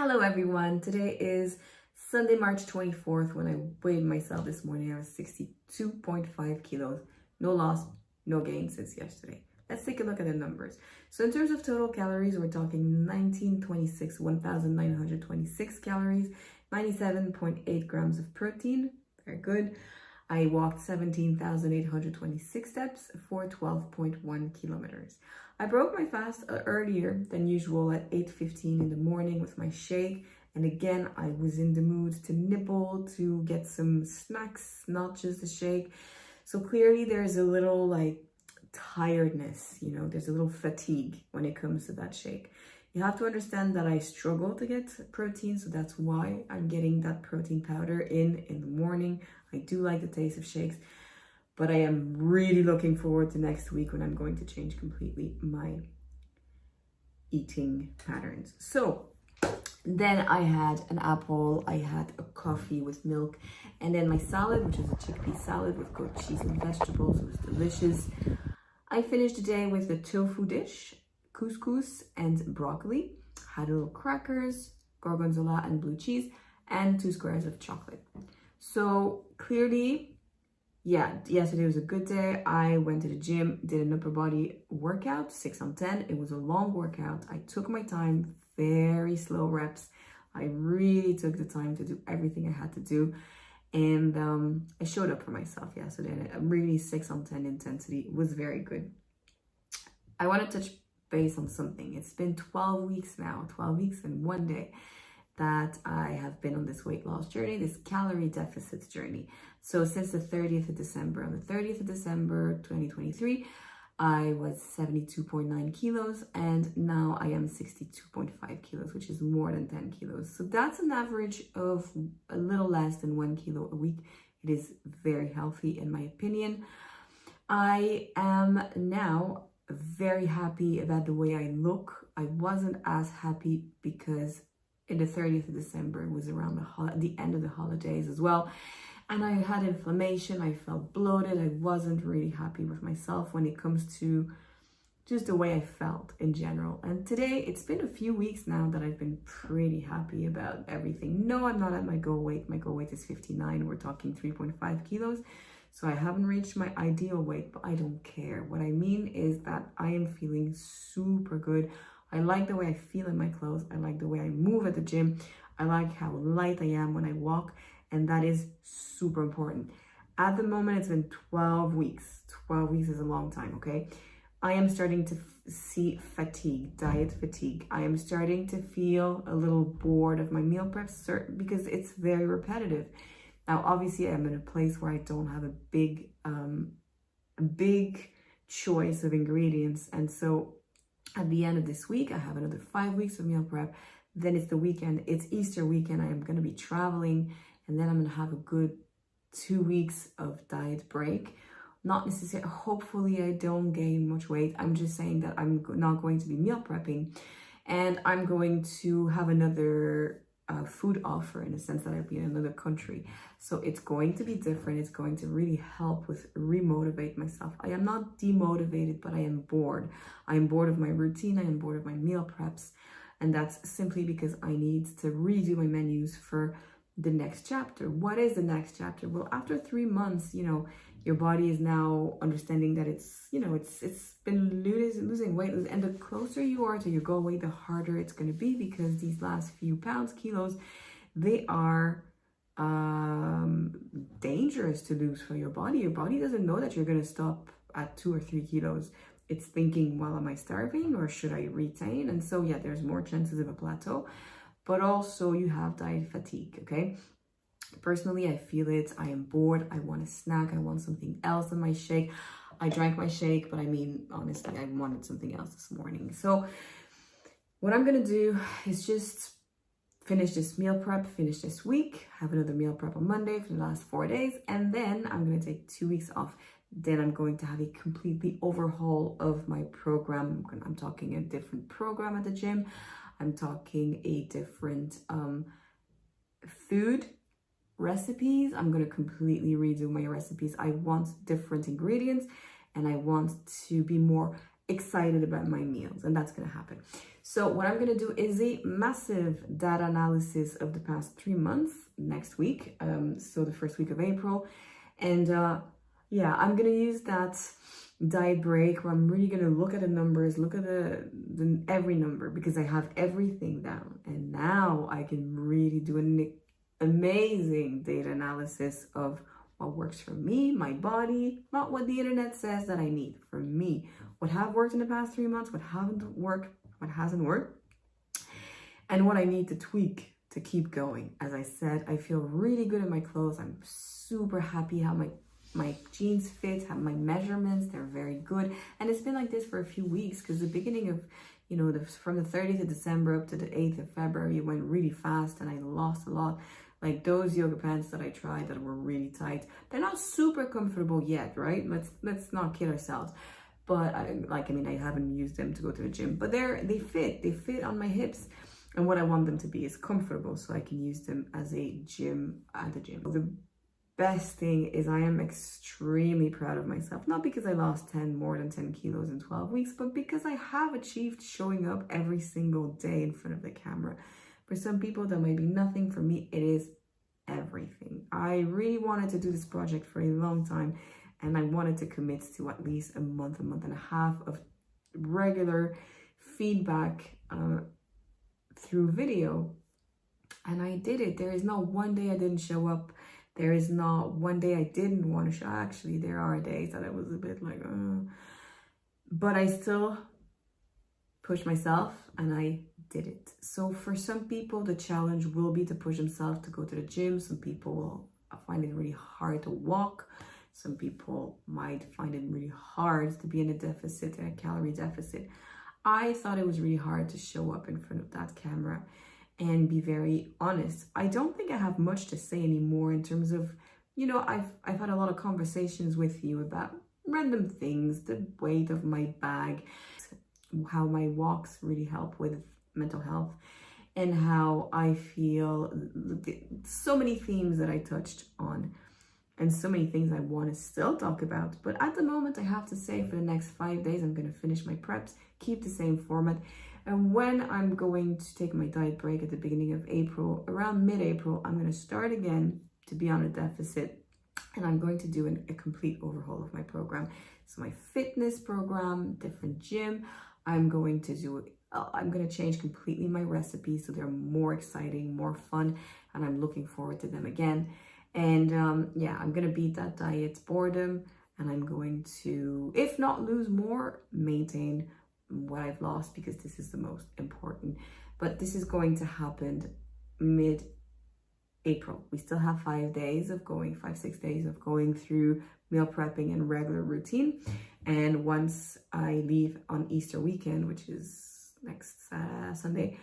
Hello everyone, today is Sunday, March 24th. When I weighed myself this morning, I was 62.5 kilos. No loss, no gain since yesterday. Let's take a look at the numbers. So in terms of total calories, we're talking 1,926 calories, 97.8 grams of protein, very good. I walked 17,826 steps for 12.1 kilometers. I broke my fast earlier than usual at 8:15 in the morning with my shake. And again, I was in the mood to nibble, to get some snacks, not just a shake. So clearly there's a little tiredness, there's a little fatigue when it comes to that shake. You have to understand that I struggle to get protein, so that's why I'm getting that protein powder in the morning. I do like the taste of shakes, but I am really looking forward to next week when I'm going to change completely my eating patterns. So then I had an apple, I had a coffee with milk, and then my salad, which is a chickpea salad with goat cheese and vegetables. It was delicious. I finished the day with the tofu dish, couscous and broccoli. Had a little crackers, gorgonzola and blue cheese, and 2 squares of chocolate. So clearly, yesterday was a good day. I went to the gym, did an upper body workout, 6 on 10. It was a long workout. I took my time, very slow reps. I really took the time to do everything I had to do. And I showed up for myself yesterday. And a really 6 on 10 intensity. It was very good. I want to touch base on something. It's been 12 weeks now, 12 weeks and 1 day that I have been on this weight loss journey, this calorie deficit journey. So since the 30th of December, on the 30th of December, 2023, I was 72.9 kilos and now I am 62.5 kilos, which is more than 10 kilos. So that's an average of a little less than 1 kilo a week. It is very healthy in my opinion. I am now very happy about the way I look. I wasn't as happy because in the 30th of December, it was around the end of the holidays as well. And I had inflammation, I felt bloated, I wasn't really happy with myself when it comes to just the way I felt in general. And today, it's been a few weeks now that I've been pretty happy about everything. No, I'm not at my goal weight. My goal weight is 59. We're talking 3.5 kilos. So I haven't reached my ideal weight, but I don't care. What I mean is that I am feeling super good. I like the way I feel in my clothes. I like the way I move at the gym. I like how light I am when I walk. And that is super important. At the moment, it's been 12 weeks. 12 weeks is a long time, okay? I am starting to see fatigue, diet fatigue. I am starting to feel a little bored of my meal preps because it's very repetitive. Now, obviously, I'm in a place where I don't have a big choice of ingredients. And so at the end of this week, I have another 5 weeks of meal prep. Then it's the weekend. It's Easter weekend. I am going to be traveling. And then I'm going to have a good 2 weeks of diet break. Not necessarily, hopefully I don't gain much weight. I'm just saying that I'm not going to be meal prepping. And I'm going to have another food offer in the sense that I'll be in another country. So it's going to be different. It's going to really help with remotivate myself. I am not demotivated, but I am bored. I am bored of my routine. I am bored of my meal preps. And that's simply because I need to redo my menus for the next chapter. What is the next chapter? Well, after 3 months, your body is now understanding that it's been losing weight. And the closer you are to your goal weight, the harder it's going to be because these last few kilos, they are dangerous to lose for your body. Your body doesn't know that you're going to stop at 2 or 3 kilos. It's thinking, well, am I starving or should I retain? And so, yeah, there's more chances of a plateau. But also you have diet fatigue, okay? Personally, I feel it. I am bored. I want a snack. I want something else in my shake. I drank my shake, but I mean, honestly, I wanted something else this morning. So what I'm going to do is just finish this meal prep, finish this week, have another meal prep on Monday for the last 4 days, and then I'm going to take 2 weeks off. Then I'm going to have a completely overhaul of my program. I'm talking a different program at the gym. I'm talking a different food recipes. I'm going to completely redo my recipes. I want different ingredients and I want to be more excited about my meals, and that's going to happen. So what I'm going to do is a massive data analysis of the past 3 months next week, so the first week of April. And yeah, I'm going to use that diet break where I'm really going to look at the numbers, look at the every number, because I have everything down. And now I can really do an amazing data analysis of what works for me, my body, not what the internet says that I need, for me. What have worked in the past 3 months, what hasn't worked, and what I need to tweak to keep going. As I said, I feel really good in my clothes. I'm super happy how my jeans fit, how my measurements, they're very good. And it's been like this for a few weeks, because the beginning of, you know, from the 30th of December up to the 8th of February, it went really fast and I lost a lot. Like those yoga pants that I tried that were really tight, they're not super comfortable yet, right? Let's not kid ourselves. But I haven't used them to go to the gym, but they fit on my hips. And what I want them to be is comfortable, so I can use them as a gym at the gym. The best thing is I am extremely proud of myself, not because I lost more than 10 kilos in 12 weeks, but because I have achieved showing up every single day in front of the camera. For some people, that might be nothing. For me, it is everything. I really wanted to do this project for a long time, and I wanted to commit to at least a month and a half of regular feedback through video. And I did it. There is not one day I didn't show up. There is not one day I didn't want to show. Actually, there are days that I was a bit like, but I still pushed myself and I did it. So for some people, the challenge will be to push themselves to go to the gym. Some people will find it really hard to walk. Some people might find it really hard to be in a deficit, in a calorie deficit. I thought it was really hard to show up in front of that camera and be very honest. I don't think I have much to say anymore in terms of, you know, I've had a lot of conversations with you about random things, the weight of my bag, how my walks really help with mental health, and how I feel, so many themes that I touched on and so many things I want to still talk about. But at the moment, I have to say for the next 5 days, I'm going to finish my preps, keep the same format. And when I'm going to take my diet break at the beginning of April, around mid-April, I'm going to start again to be on a deficit. And I'm going to do a complete overhaul of my program. So my fitness program, different gym, I'm going to change completely my recipes so they're more exciting, more fun, and I'm looking forward to them again. And yeah, I'm going to beat that diet boredom, and I'm going to, if not lose more, maintain what I've lost, because this is the most important. But this is going to happen mid-April. We still have 5, 6 days of going through meal prepping and regular routine. And once I leave on Easter weekend, which is next Sunday,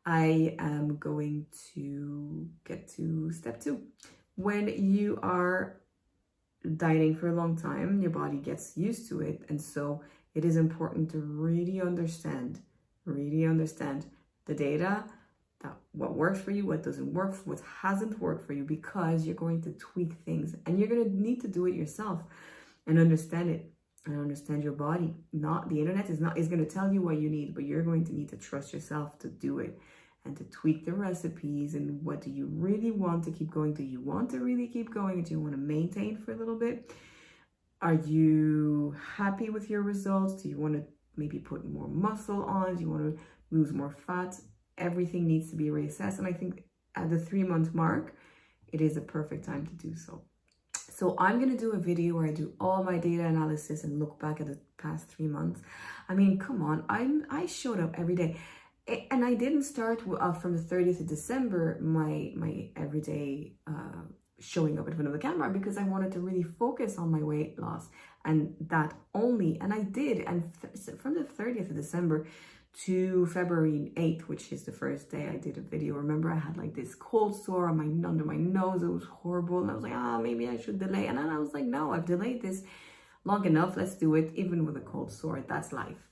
I am going to get to step 2. When you are dieting for a long time, your body gets used to it. And so it is important to really understand the data, that what works for you, what doesn't work, what hasn't worked for you, because you're going to tweak things and you're going to need to do it yourself and understand it and understand your body. Not the internet is going to tell you what you need, but you're going to need to trust yourself to do it and to tweak the recipes. And what do you really want to keep going? Do you want to really keep going? Do you want to maintain for a little bit? Are you happy with your results? Do you want to maybe put more muscle on? Do you want to lose more fat? Everything needs to be reassessed. And I think at the 3-month mark, it is a perfect time to do so. So I'm going to do a video where I do all my data analysis and look back at the past 3 months. I mean, come on, I showed up every day. And I didn't start from the 30th of December, my everyday showing up in front of the camera, because I wanted to really focus on my weight loss and that only. And I did. And from the 30th of December to February 8th, which is the first day I did a video, remember I had like this cold sore under my nose. It was horrible. And I was like, maybe I should delay. And then I was like, no, I've delayed this long enough. Let's do it. Even with a cold sore, that's life.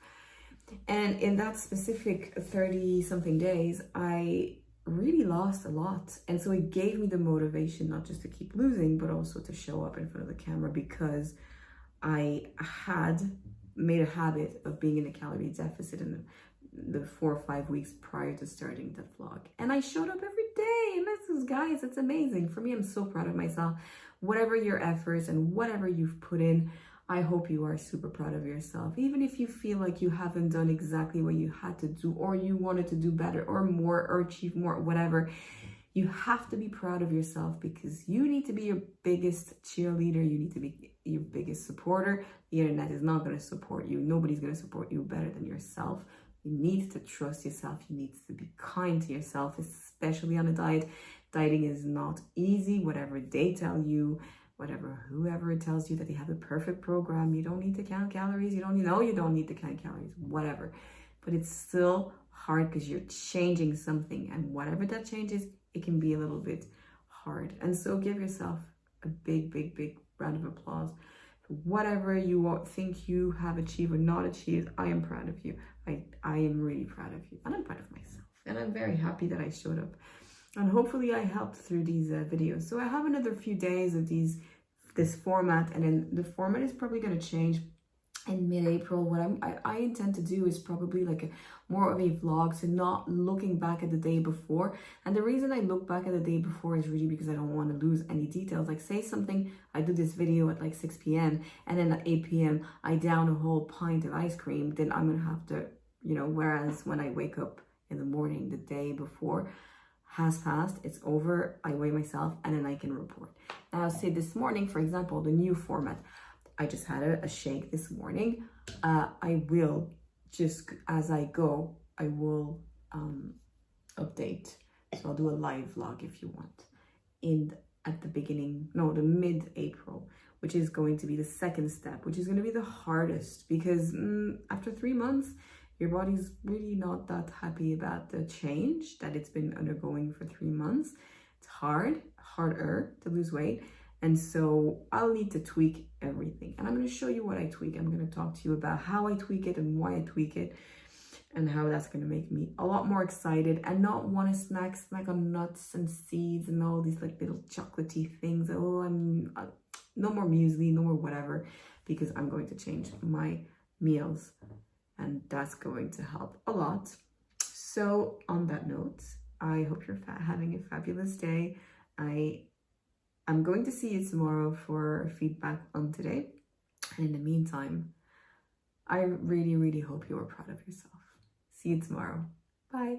And in that specific 30-something days, I really lost a lot. And so it gave me the motivation not just to keep losing, but also to show up in front of the camera, because I had made a habit of being in a calorie deficit in the 4 or 5 weeks prior to starting the vlog. And I showed up every day. And this is, guys, it's amazing. For me, I'm so proud of myself. Whatever your efforts and whatever you've put in, I hope you are super proud of yourself. Even if you feel like you haven't done exactly what you had to do, or you wanted to do better or more or achieve more, whatever, you have to be proud of yourself, because you need to be your biggest cheerleader. You need to be your biggest supporter. The internet is not going to support you. Nobody's going to support you better than yourself. You need to trust yourself. You need to be kind to yourself, especially on a diet. Dieting is not easy. Whatever they tell you, whoever tells you that they have a perfect program, you don't need to count calories. You don't need to count calories, whatever. But it's still hard because you're changing something, and whatever that changes, it can be a little bit hard. And so give yourself a big, big, big round of applause. Whatever you think you have achieved or not achieved, I am proud of you. I am really proud of you, and I'm proud of myself. And I'm very happy that I showed up. And hopefully I helped through these videos. So I have another few days of this format, and then the format is probably going to change in mid-April. What I intend to do is probably like more of a vlog, so not looking back at the day before. And the reason I look back at the day before is really because I don't want to lose any details. Like, say something, I do this video at like 6 p.m. and then at 8 p.m. I down a whole pint of ice cream, then I'm going to have to, whereas when I wake up in the morning, the day before has passed, it's over, I weigh myself, and then I can report. Now, say this morning, for example, the new format, I just had a shake this morning. I will just, as I go, I will update. So I'll do a live vlog if you want at the mid-April, which is going to be the second step, which is going to be the hardest, because after 3 months, your body's really not that happy about the change that it's been undergoing for 3 months. It's harder to lose weight. And so I'll need to tweak everything. And I'm going to show you what I tweak. I'm going to talk to you about how I tweak it and why I tweak it, and how that's going to make me a lot more excited and not want to snack on nuts and seeds and all these like little chocolatey things. No more muesli, no more whatever, because I'm going to change my meals. And that's going to help a lot. So on that note, I hope you're having a fabulous day. I'm going to see you tomorrow for feedback on today. And in the meantime, I really, really hope you are proud of yourself. See you tomorrow. Bye.